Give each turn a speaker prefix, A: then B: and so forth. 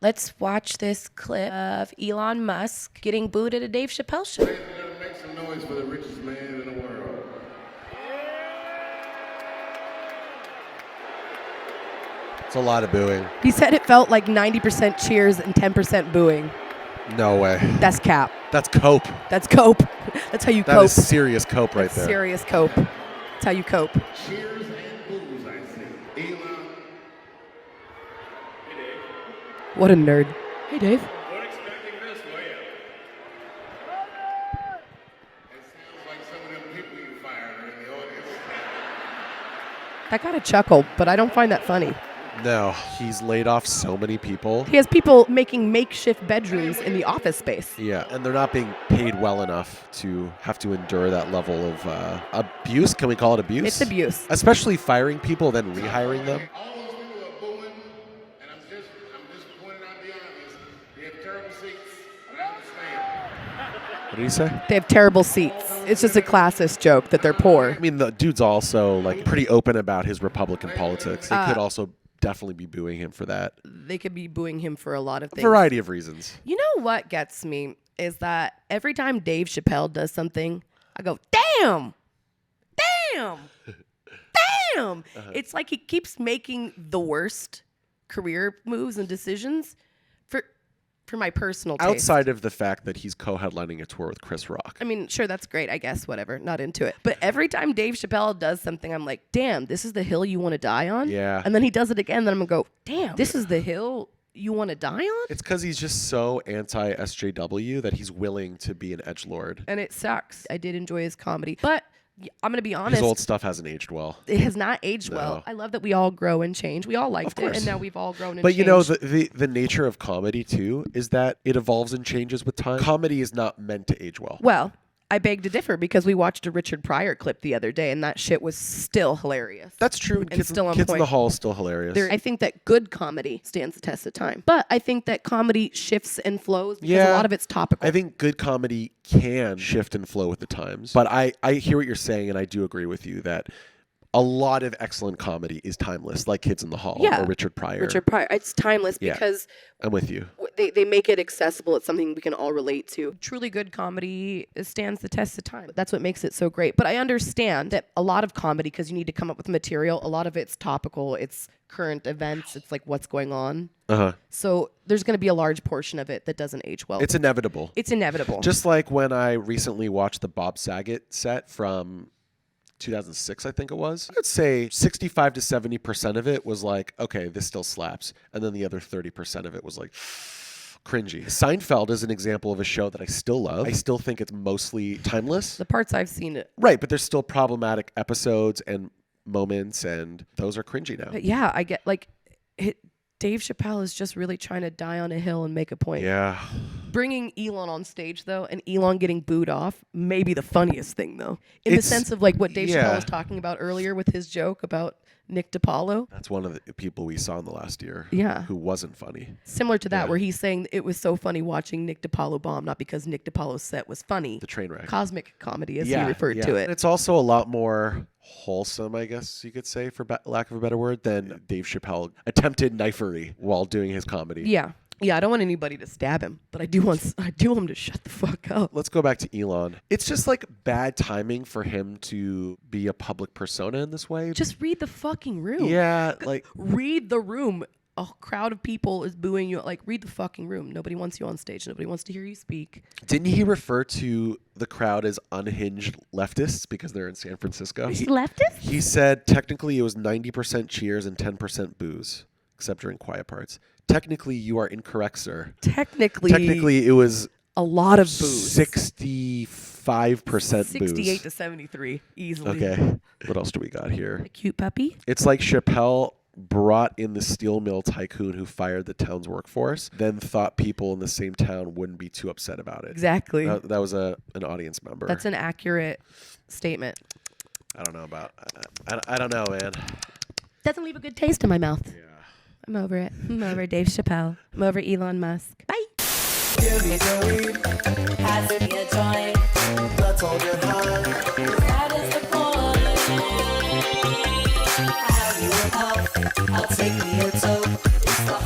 A: Let's watch this clip of Elon Musk getting booed at a Dave Chappelle show.
B: Make some noise for the richest man in the world.
C: It's a lot of booing.
A: He said it felt like 90% cheers and 10% booing.
C: No way.
A: That's cap.
C: That's cope.
A: That's cope. That's how you
C: That
A: cope.
C: is serious cope right there.
A: Serious cope. That's how you cope.
B: Cheers and booze, I see. Elon. Hey, Dave.
A: What a nerd. Hey, Dave.
B: Weren't expecting this, were you? It sounds like some of them people you fired are in the audience.
A: I got a chuckle, but I don't find that funny.
C: No, he's laid off so many people.
A: He has people making makeshift bedrooms in the office space.
C: Yeah, and they're not being paid well enough to have to endure that level of abuse. Can we call it abuse?
A: It's abuse.
C: Especially firing people, then rehiring them.
B: All those people are booing, and I'm just pointing out the obvious. They have terrible seats. I understand.
C: What did he say?
A: They have terrible seats. It's just a classist joke that they're poor.
C: I mean, the dude's also like pretty open about his Republican politics. They could also definitely be booing him for that.
A: They could be booing him for a lot of things.
C: A variety of reasons.
A: You know what gets me is that every time Dave Chappelle does something, I go, damn, damn, damn. It's like he keeps making the worst career moves and decisions for my personal taste.
C: Outside of the fact that he's co-headlining a tour with Chris Rock.
A: I mean, sure, that's great, I guess, whatever, not into it. But every time Dave Chappelle does something, I'm like, damn, this is the hill you want to die on?
C: Yeah.
A: And then he does it again, then I'm going to go, damn, this is the hill you want to die on?
C: It's because he's just so anti-SJW that he's willing to be an edgelord.
A: And it sucks. I did enjoy his comedy. But I'm going to be honest.
C: His old stuff hasn't aged well.
A: It has not aged
C: No.
A: well. I love that we all grow and change. We all liked
C: Of course.
A: it, and now we've all grown and
C: But
A: changed.
C: you know, the nature of comedy, too, is that it evolves and changes with time. Comedy is not meant to age well.
A: Well, I beg to differ because we watched a Richard Pryor clip the other day, and that shit was still hilarious.
C: That's true.
A: And
C: Kids,
A: still on
C: Kids in
A: point.
C: the Hall is still hilarious.
A: I think that good comedy stands the test of time. But I think that comedy shifts and flows because
C: Yeah.
A: a lot of it's topical.
C: I think good comedy can shift and flow with the times. But I hear what you're saying, and I do agree with you that a lot of excellent comedy is timeless, like Kids in the Hall or Richard Pryor.
A: Richard Pryor. It's timeless
C: Yeah.
A: because
C: I'm with you.
A: they make it accessible. It's something we can all relate to. Truly good comedy stands the test of time. That's what makes it so great. But I understand that a lot of comedy, because you need to come up with material, a lot of it's topical. It's current events. It's like what's going on. So there's going to be a large portion of it that doesn't age well.
C: It's inevitable.
A: It's inevitable.
C: Just like when I recently watched the Bob Saget set from 2006, I think it was. I'd say 65 to 70% of it was like, okay, this still slaps. And then the other 30% of it was like cringy. Seinfeld is an example of a show that I still love. I still think it's mostly timeless.
A: the parts I've seen it.
C: Right, but there's still problematic episodes and moments, and those are cringy now.
A: But yeah, I get like Dave Chappelle is just really trying to die on a hill and make a point.
C: Yeah.
A: Bringing Elon on stage, though, and Elon getting booed off may be the funniest thing, though. In the
C: It's-
A: sense of like what Dave
C: yeah.
A: Chappelle was talking about earlier with his joke about Nick DiPaolo.
C: That's one of the people we saw in the last year
A: Yeah.
C: who wasn't funny.
A: Similar to that,
C: Yeah.
A: where he's saying it was so funny watching Nick DiPaolo bomb, not because Nick DiPaolo's set was funny.
C: The train wreck.
A: Cosmic comedy, as he referred to
C: And
A: it.
C: it's also a lot more wholesome, I guess you could say, for lack of a better word, than Dave Chappelle attempted knifery while doing his comedy.
A: Yeah. Yeah, I don't want anybody to stab him, but I do want him to shut the fuck up.
C: Let's go back to Elon. It's just like bad timing for him to be a public persona in this way.
A: Just read the fucking room.
C: Yeah, like
A: Read the room. A crowd of people is booing you. Like, read the fucking room. Nobody wants you on stage. Nobody wants to hear you speak.
C: didn't he refer to the crowd as unhinged leftists because they're in San Francisco?
A: Leftist?
C: He said technically it was 90% cheers and 10% booze, except during quiet parts. Technically, you are incorrect, sir. Technically, it was
A: a lot of booze.
C: 65%
A: 68
C: booze.
A: to 73, easily.
C: Okay, what else do we got here?
A: A cute puppy.
C: It's like Chappelle brought in the steel mill tycoon who fired the town's workforce, then thought people in the same town wouldn't be too upset about it.
A: Exactly.
C: That was an audience member.
A: That's an accurate statement.
C: I don't know about. I don't know, man.
A: Doesn't leave a good taste in my mouth.
C: Yeah.
A: I'm over it. I'm over Dave Chappelle. I'm over Elon Musk. Bye.
D: Give me the weed, pass me a joint. Let's all get high. That is the point. Have you a puff? I'll take me a toke. It's the